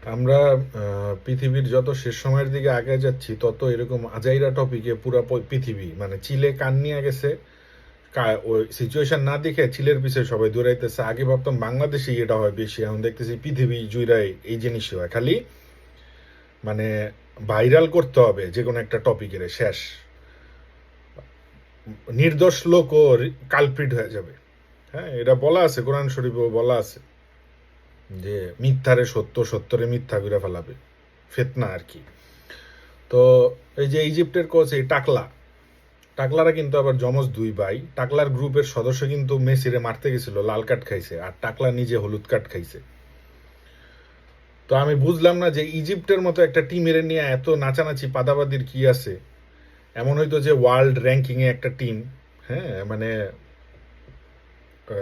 আমরা পৃথিবীর যত শেষ সময়ের দিকে আগে যাচ্ছি তত এরকম আজাইরা টপিকে পুরো পৃথিবী মানে চিলে কান নিয়ে গেছে। ওই সিচুয়েশন না দেখে চিলের পিছে সবাই দৌড়াইতেছে। আগে ভাবতাম বাংলাদেশে এটা হয় বেশি, এখন দেখতেছি পৃথিবী জুড়াই এই জিনিসই হয়। খালি মানে ভাইরাল করতে হবে যে কোনো একটা টপিকের, শেষ নির্দোষ লোকও কালপ্রিট হয়ে যাবে। হ্যাঁ, এটা বলা আছে, কোরআন শরীফেও বলা আছে যে মিথ্যারে সত্য, সত্যরে মিথ্যা করে ফেলাবে, ফেতনা আর কি। তো এই যে ইজিপ্টের কোচ এই টাকলা, টাকলারা কিন্তু আবার যমজ দুই ভাই। টাকলার গ্রুপের সদস্য কিন্তু মেসিরে মারতে গেছিল, লাল কার্ড খাইছে, আর টাকলা নিজে হলুদ কার্ড খাইছে। তো আমি বুঝলাম না যে ইজিপ্টের মতো একটা টিমের নিয়ে এত নাচানাচি পাদাবাদির কি আছে। এমন হইতো যে ওয়ার্ল্ড র্যাঙ্কিংয়ে একটা টিম, হ্যাঁ মানে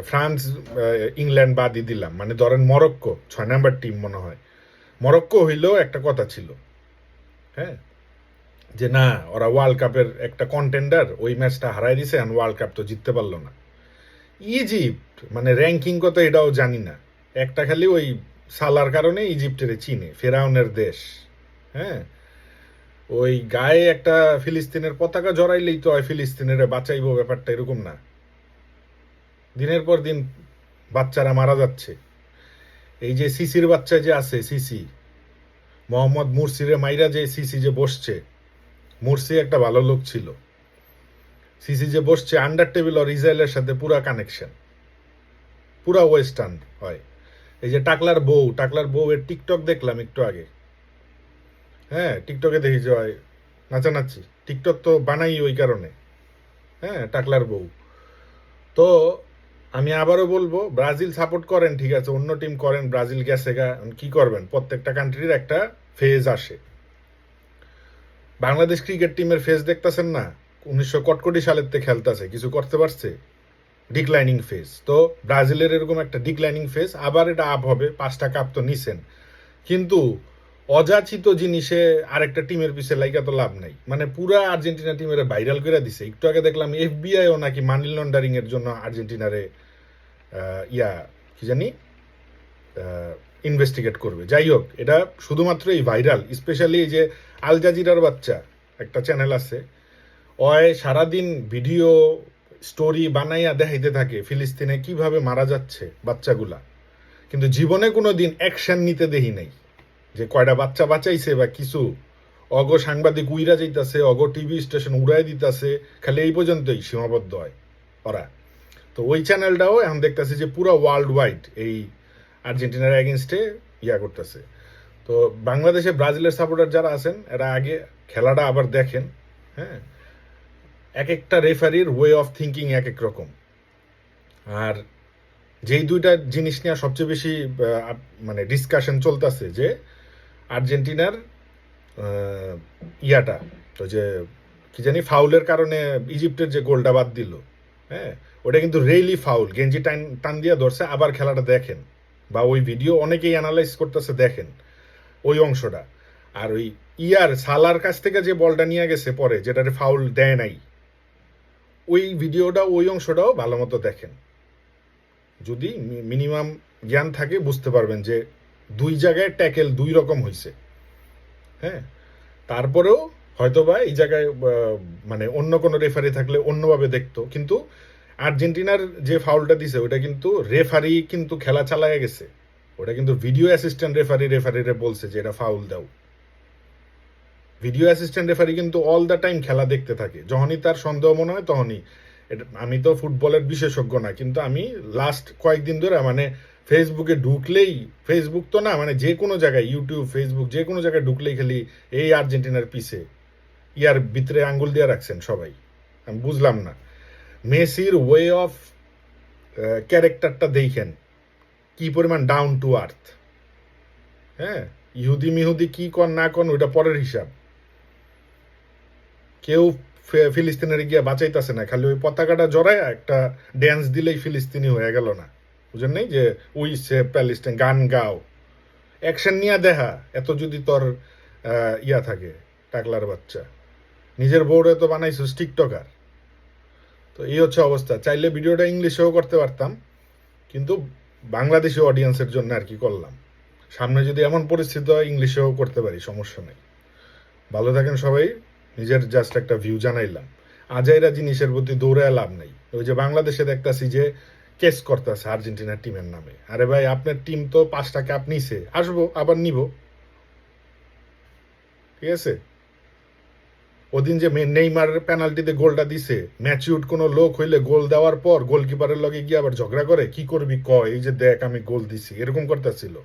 ফ্রান্স, ইংল্যান্ড বাদই দিলাম, মানে ধরেন মরক্কো 6 নাম্বার টিম মনে হয়, মরক্কো হইলেও একটা কথা ছিল, হ্যাঁ, যে না ওরা ওয়ার্ল্ড কাপের একটা কন্টেন্ডার, ওই ম্যাচটা হারাই দিছে, আর ওয়ার্ল্ড কাপ তো জিততে পারলো না। ইজিপ্ট মানে র্যাঙ্কিং কত এটাও জানি না, একটা খালি ওই সালার কারণে ইজিপ্টের চিনে, ফেরাউনের দেশ। হ্যাঁ, ওই গায়ে একটা ফিলিস্তিনের পতাকা জড়াইলেই তো হয় ফিলিস্তিনের বাঁচাইবো, ব্যাপারটা এরকম না। দিনের পর দিন বাচ্চারা মারা যাচ্ছে। এই যে সিসির বাচ্চা যে আছে, সিসি মোহাম্মদ মুরসিরে মাইরা যে সিসি যে বসছে, মুরসি একটা ভালো লোক ছিল, সিসি যে বসছে আন্ডার টেবিল আর ইসরায়েলের সাথে পুরা কানেকশন, পুরা ওয়েস্টার্ন হয়। এই যে টাকলার বউ এর টিকটক দেখলাম একটু আগে। হ্যাঁ, টিকটকে দেখি যে হয় নাচানাচি, টিকটক তো বানাই ওই কারণে। হ্যাঁ, টাকলার বউ। তো আমি আবারও বলবো, ব্রাজিল সাপোর্ট করেন ঠিক আছে, অন্য টিম করেন, ব্রাজিল গেছে গা, কি করবেন, প্রত্যেকটা কান্ট্রির একটা ফেজ আসে। বাংলাদেশ ক্রিকেট টিমের ফেজ দেখতেছেন না, 1900 সালের থেকে খেলতেছে, কিছু করতে পারছে? Declining phase. তো ব্রাজিলের এরকম একটা ডিক্লাইনিং ফেজ, আবার এটা আপ হবে, 5টা কাপ তো নিছেন, কিন্তু অযাচিত জিনিসে আরেকটা টিমের পিছে লাইগা তো লাভ নাই। মানে পুরা আর্জেন্টিনা টিমের ভাইরাল করে দিছে। একটু আগে দেখলাম এফবিআইও নাকি মানি লন্ডারিং এর জন্য আর্জেন্টিনারে ইয়া কি জানি ইনভেস্টিগেট করবে। যাই হোক, এটা শুধুমাত্র এই ভাইরাল, স্পেশালি এই যে আল জাজিরার বাচ্চা একটা চ্যানেল আছে, ওয় সারাদিন ভিডিও স্টোরি বানাইয়া দেখাইতে থাকে ফিলিস্তিনে কিভাবে মারা যাচ্ছে বাচ্চাগুলা, কিন্তু জীবনে কোনো দিন অ্যাকশন নিতে দেখি নাই যে কয়টা বাচ্চা বাঁচাইছে বা কিছু। অগ সাংবাদিক উইরা যাইতাছে, অগ টিভি স্টেশন উড়াই দিতাছে, খালি এই পর্যন্তই সীমাবদ্ধ হয় ওরা। তো ওই চ্যানেলটাও এখন দেখতেছে যে পুরো ওয়ার্ল্ড ওয়াইড এই আর্জেন্টিনার এগেনস্টে ইয়া করতেছে। তো বাংলাদেশে ব্রাজিলের সাপোর্টার যারা আছেন, এরা আগে খেলাটা আবার দেখেন। হ্যাঁ, এক একটা রেফারির ওয়ে অফ থিঙ্কিং এক এক রকম। আর যেই দুইটা জিনিস নিয়ে সবচেয়ে বেশি মানে ডিসকাশন চলতেছে, যে আর্জেন্টিনার ইয়াটা, তো যে কি জানি ফাউলের কারণে ইজিপ্টের যে গোলটা বাদ দিল, হ্যাঁ, ওটা কিন্তু রেইলি ফাউল, গেঞ্জি টান টান দিয়ে ধরছে। আবার খেলাটা দেখেন, বা ওই ভিডিও অনেকেই অ্যানালাইজ করতেছে, দেখেন ওই অংশটা। আর ওই সালার কাছ থেকে যে বলটা নিয়ে গেছে পরে, যেটারে ফাউল দেয় নাই, ওই ভিডিওটা ওই অংশটাও ভালো মতো দেখেন। যদি মিনিমাম জ্ঞান থাকে বুঝতে পারবেন যে দুই জায়গায় ট্যাকেল দুই রকম হয়েছে। হ্যাঁ, তারপরেও হয়তোবা এই জায়গায় মানে অন্য কোনো রেফারি থাকলে অন্যভাবে দেখতো, কিন্তু আর্জেন্টিনার যে ফাউলটা দিছে ওটা কিন্তু রেফারি কিন্তু খেলা চালায় গেছে, ওটা কিন্তু ভিডিও অ্যাসিস্ট্যান্ট রেফারিরে বলছে যে এটা ফাউল দাও। ভিডিও অ্যাসিস্ট্যান্ট রেফারি কিন্তু অল দ্য টাইম খেলা দেখতে থাকে, যখনই তার সন্দেহ মনে হয় তখনই। আমি তো ফুটবলের বিশেষজ্ঞ না, কিন্তু আমি লাস্ট কয়েকদিন ধরে মানে ফেসবুকে ঢুকলেই, ফেসবুক তো না মানে যে কোনো জায়গায়, ইউটিউব ফেসবুক যে কোনো জায়গায় ঢুকলেই খালি এই আর্জেন্টিনার পিছে ইয়ার ভিতরে আঙ্গুল দিয়ে রাখছেন সবাই। আমি বুঝলাম না, মেসির ওয়ে অফ ক্যারেক্টারটা দেখেন কি পরিমাণ ডাউন টু আর্থ। হ্যাঁ, ইহুদি মিহুদি কি কন না কন ওইটা পরের হিসাব, কেউ ফিলিস্তিনের গিয়া বাঁচাইতেছে না, খালি ওই পতাকাটা জড়ায় একটা ড্যান্স দিলেই ফিলিস্তিনি হয়ে গেল না, বুঝেন নাই যে উই সে প্যালেস্টাইন গান গাও, অ্যাকশন নিয়ে দেখা। এত যদি তোর ইয়া থাকে, টাকলার বাচ্চা, নিজের বউরে তো বানাইছিস টিকটকার। তো এই হচ্ছে অবস্থা। চাইলে ভিডিওটা ইংলিশেও করতে পারতাম, কিন্তু বাংলাদেশি অডিয়েন্সের জন্য আর কি করলাম। সামনে যদি এমন পরিস্থিতি হয় ইংলিশেও করতে পারি, সমস্যা নেই। ভালো থাকেন সবাই। নিজের জাস্ট একটা ভিউ জানাইলাম। আজাইরা জিনিসের প্রতি দৌড়ায় লাভ নাই। ওই যে বাংলাদেশে দেখতাছি যে কেস করতেছে আর্জেন্টিনার টিমের নামে। আরে ভাই, আপনার টিম তো 5টা কাপ নিছে, আসবো আবার নিব, ঠিক আছে? ওদিন যে নেইমার পেনাল্টিতে গোলটা দিছে, ম্যাচিউড কোনো লোক হইলে গোল দেওয়ার পর গোলকিপারের লগে গিয়ে আবার ঝগড়া করে, কি করবি ক, এই যে দেখ আমি গোল দিছি, এরকম করতেছিল।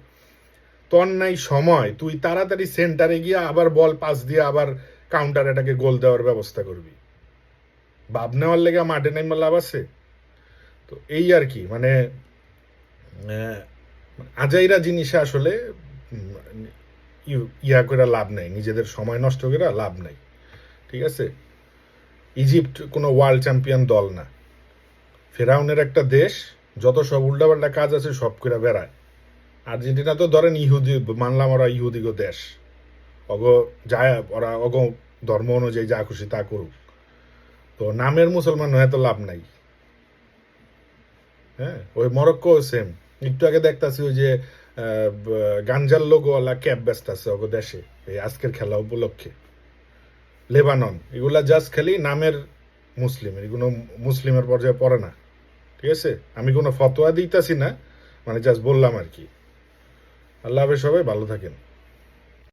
তোর নাই সময়, তুই তাড়াতাড়ি সেন্টারে গিয়ে আবার বল পাস দিয়ে আবার কাউন্টার এটাকে গোল দেওয়ার ব্যবস্থা করবি। ভাব নেওয়ার লেগে মাঠে নাইমা লাভ আছে? তো এই আর কি, মানে আজাইরা জিনিসে আসলে ইয়া করে লাভ নাই, নিজেদের সময় নষ্ট করে লাভ নাই, ঠিক আছে? ইজিপ্ট কোনো ওয়ার্ল্ড চ্যাম্পিয়ন দল না, ফেরাউনের একটা দেশ, যত সব উল্টাপাল্টা কাজ আছে সব করে বেড়ায়। আর্জেন্টিনা তো ধরেন ইহুদি, মানলাম ওরা ইহুদিগো দেশ, অগ যায়, ওরা অগ ধর্ম অনুযায়ী যা খুশি তা করুক, তো নামের মুসলমান হয়ে তো লাভ নাই। হ্যাঁ, ওই মরক্কো সেম। একটু আগে দেখতাছি ওই যে গাঞ্জার লোগোওয়ালা ক্যাব ব্যস্ত আছে ওগো দেশে এই আজকের খেলা উপলক্ষে। লেবানন, এগুলা জাস্ট খালি নামের মুসলিম, এগুলো মুসলিমের পর্যায়ে পড়ে না, ঠিক আছে? আমি কোনো ফতোয়া দিতেছি না, মানে জাস্ট বললাম আর কি। আল্লাহ হাফেজ, সবাই ভালো থাকেন।